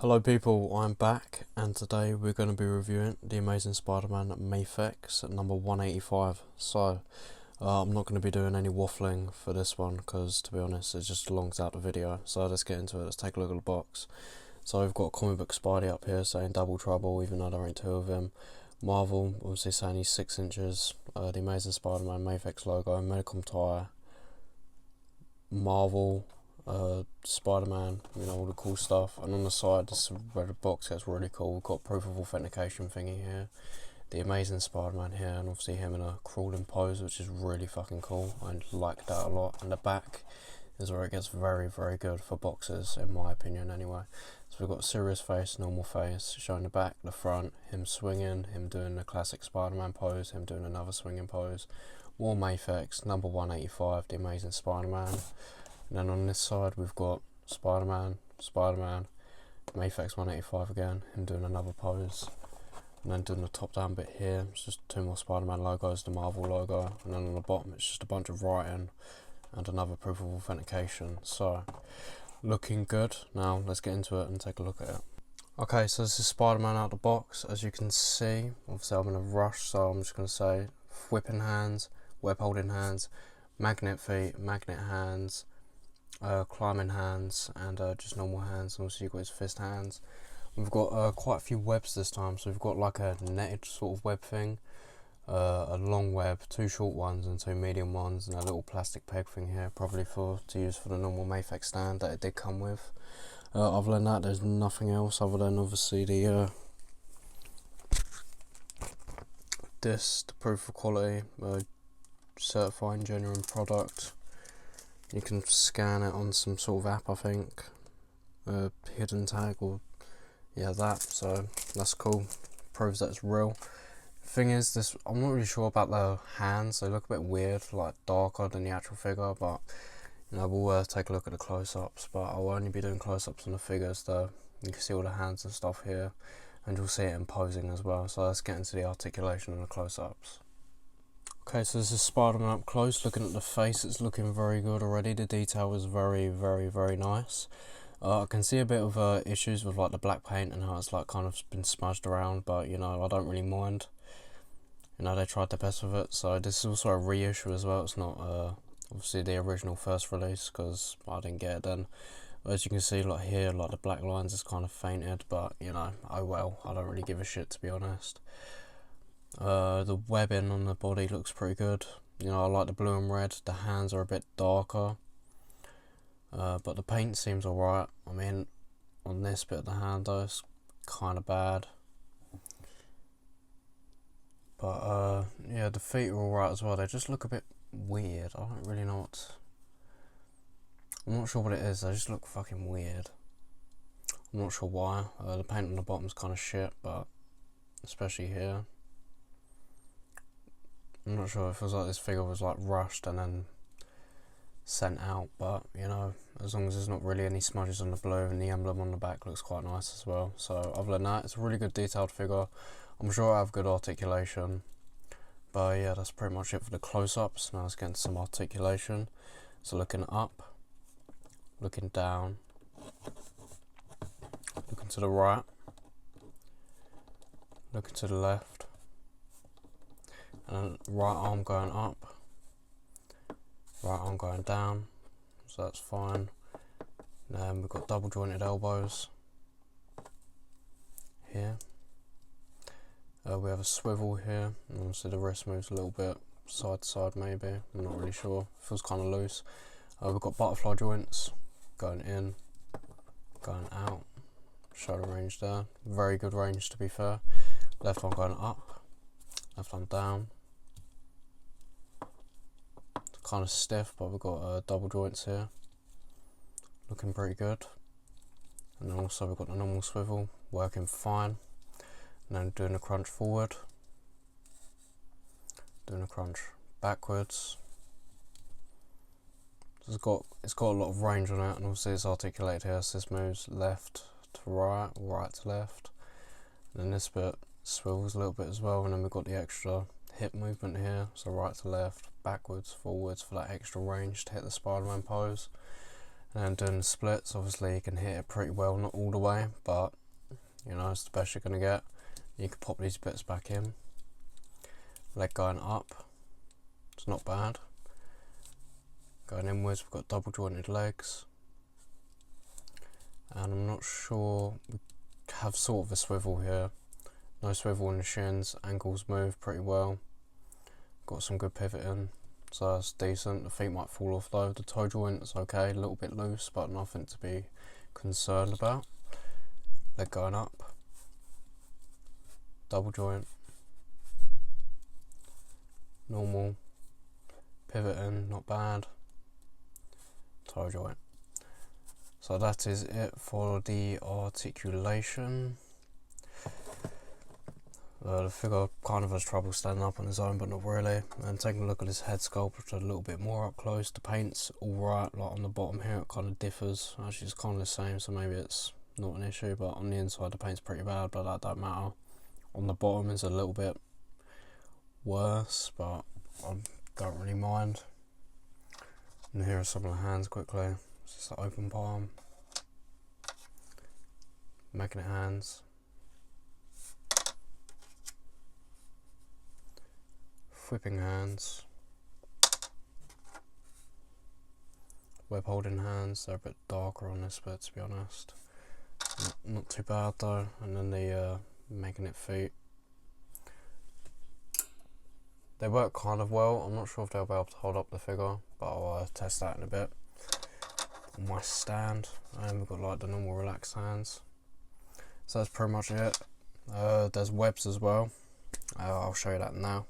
Hello people, I'm back and today we're going to be reviewing The Amazing Spider-Man Mafex at number 185. So, I'm not going to be doing any waffling for this one because, to be honest, it just longs out the video. So let's get into it, let's take a look at the box. So we've got Comic Book Spidey up here saying double trouble, even though there ain't two of him. Marvel, obviously saying he's 6 inches. The Amazing Spider-Man Mafex logo, Medicom tie. Marvel, Spider-Man, you know, all the cool stuff. And on the side, this is where the box gets really cool. We've got proof of authentication thingy here, the Amazing Spider-Man here, and obviously him in a crawling pose, which is really fucking cool. I like that a lot. And the back is where it gets very, very good for boxes, in my opinion anyway. So we've got serious face, normal face, showing the back, the front, him swinging, him doing the classic Spider-Man pose, him doing another swinging pose. More Mafex, number 185, The Amazing Spider-Man. And then on this side we've got Spider-Man, Mafex 185 again, him doing another pose. And then doing the top down bit here, it's just two more Spider-Man logos, the Marvel logo. And then on the bottom it's just a bunch of writing and another proof of authentication. So, looking good. Now let's get into it and take a look at it. Okay, so this is Spider-Man out of the box. As you can see, obviously I'm in a rush, so I'm just going to say whipping hands, web holding hands, magnet feet, magnet hands, climbing hands, and just normal hands. And also you've got his fist hands. We've got quite a few webs this time, so we've got like a netted sort of web thing, a long web, two short ones and two medium ones, and a little plastic peg thing here, probably to use for the normal Mafex stand that it did come with. Other than that, there's nothing else other than obviously the proof of quality, certifying genuine product. You can scan it on some sort of app, I think, hidden tag, or yeah, that. So that's cool. Proves that it's real. Thing is, this, I'm not really sure about the hands. They look a bit weird, like darker than the actual figure, but you know, we'll take a look at the close-ups. But I'll only be doing close-ups on the figures, though. You can see all the hands and stuff here, and you'll see it in posing as well. So let's get into the articulation and the close-ups. Okay, so this is Spider-Man up close. Looking at the face, it's looking very good already. The detail is very, very, very nice. I can see a bit of issues with like the black paint and how it's like kind of been smudged around, but you know, I don't really mind. You know, they tried their best with it. So this is also a reissue as well. It's not obviously the original first release because I didn't get it then. As you can see, like here, like the black lines is kind of fainted, but you know, oh well, I don't really give a shit, to be honest. The webbing on the body looks pretty good. You know, I like the blue and red. The hands are a bit darker, but the paint seems alright. I mean, on this bit of the hand though, it's kind of bad. But yeah, the feet are alright as well. They just look a bit weird. I don't really know what. I'm not sure what it is. They just look fucking weird. I'm not sure why. The paint on the bottom's kind of shit, but especially here. I'm not sure. It feels like this figure was like rushed and then sent out, but you know, as long as there's not really any smudges on the blue, and the emblem on the back looks quite nice as well. So other than that, it's a really good detailed figure. I'm sure I have good articulation, but yeah, that's pretty much it for the close-ups. Now let's get into some articulation. So looking up, looking down, looking to the right, looking to the left, and right arm going up, right arm going down, so that's fine. Then we've got double jointed elbows here. We have a swivel here, and obviously the wrist moves a little bit side to side maybe, I'm not really sure, feels kind of loose. We've got butterfly joints going in, going out, shoulder range there, very good range to be fair. Left arm going up, left arm down. It's kind of stiff, but we've got double joints here, looking pretty good. And then also we've got the normal swivel, working fine. And then doing a crunch forward, doing a crunch backwards. It's got a lot of range on it, and obviously it's articulated here, so this moves left to right, right to left. And then this bit swivels a little bit as well, and then we've got the extra hip movement here, so right to left, backwards, forwards for that extra range to hit the Spider-Man pose. And then doing the splits, obviously you can hit it pretty well, not all the way, but you know, it's the best you're gonna get. You can pop these bits back in. Leg going up, it's not bad. Going inwards, we've got double jointed legs. And I'm not sure, we have sort of a swivel here. No swivel in the shins, ankles move pretty well. Got some good pivoting, so that's decent. The feet might fall off though. The toe joint is okay, a little bit loose, but nothing to be concerned about. Leg going up. Double joint. Normal. Pivoting, not bad. Toe joint. So that is it for the articulation. The figure kind of has trouble standing up on his own, but not really. And taking a look at his head sculpt a little bit more up close, the paint's alright. Like on the bottom here it kind of differs. Actually it's kind of the same, so maybe it's not an issue, but on the inside the paint's pretty bad, but that don't matter. On the bottom is a little bit worse, but I don't really mind. And here are some of the hands quickly. It's just an open palm. Making it hands. Whipping hands. Web holding hands, they're a bit darker on this bit to be honest. Not too bad though. And then the making it feet. They work kind of well. I'm not sure if they'll be able to hold up the figure, but I'll test that in a bit. On my stand, and we've got like the normal relaxed hands. So that's pretty much it. There's webs as well. I'll show you that now.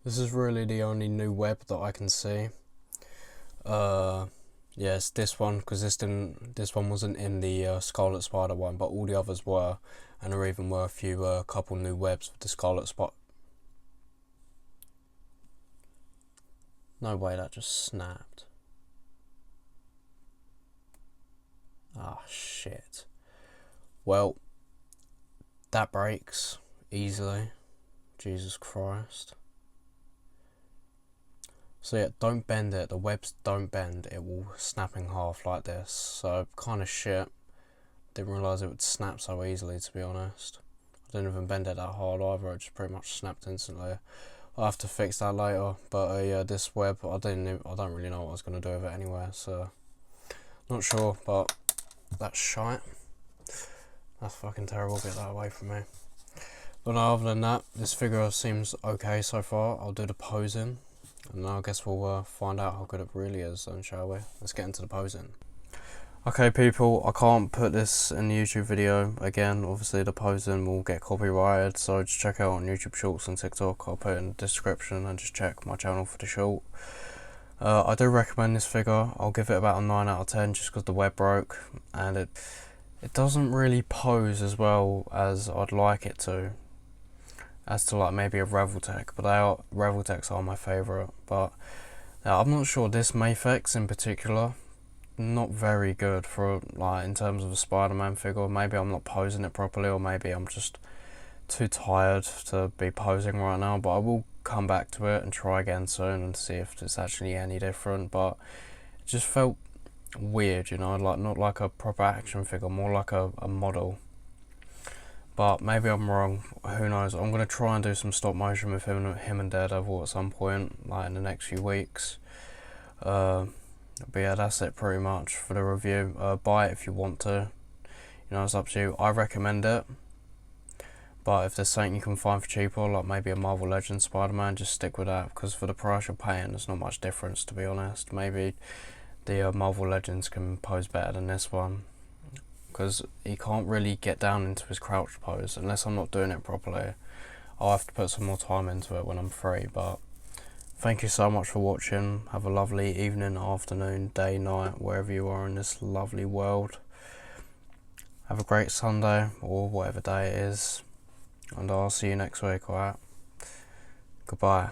This is really the only new web that I can see. Yes, this one, because this one wasn't in the Scarlet Spider one, but all the others were, and there even were a few couple new webs with the Scarlet Spider. No way, that just snapped. Ah, shit. Well, that breaks easily. Jesus Christ. So yeah, don't bend it. The webs don't bend. It will snap in half like this. So kind of shit. Didn't realise it would snap so easily, to be honest. I didn't even bend it that hard either. It just pretty much snapped instantly. I'll have to fix that later. But yeah, this web, I don't really know what I was going to do with it anyway. So not sure, but that's shite. That's fucking terrible. Get that away from me. But no, other than that, this figure seems okay so far. I'll do the posing. And I guess we'll find out how good it really is then, shall we? Let's get into the posing. Okay people, I can't put this in the YouTube video. Again, obviously the posing will get copyrighted, so just check out on YouTube Shorts and TikTok. I'll put it in the description and just check my channel for the short. I do recommend this figure. I'll give it about a 9 out of 10 just because the web broke. And it doesn't really pose as well as I'd like it to. As to like maybe a Reveltech, but Reveltechs are my favourite. But I'm not sure, this Mafex in particular, not very good for like in terms of a Spider-Man figure. Maybe I'm not posing it properly, or maybe I'm just too tired to be posing right now. But I will come back to it and try again soon and see if it's actually any different. But it just felt weird, you know, like not like a proper action figure, more like a model. But maybe I'm wrong, who knows. I'm going to try and do some stop motion with him and Daredevil at some point, like in the next few weeks. But yeah, that's it pretty much for the review. Buy it if you want to. You know, it's up to you. I recommend it. But if there's something you can find for cheaper, like maybe a Marvel Legends Spider-Man, just stick with that. Because for the price you're paying, there's not much difference, to be honest. Maybe the Marvel Legends can pose better than this one. Because he can't really get down into his crouch pose unless I'm not doing it properly. I'll have to put some more time into it when I'm free. But thank you so much for watching. Have a lovely evening, afternoon, day, night, wherever you are in this lovely world. Have a great Sunday or whatever day it is, and I'll see you next week. Alright, goodbye.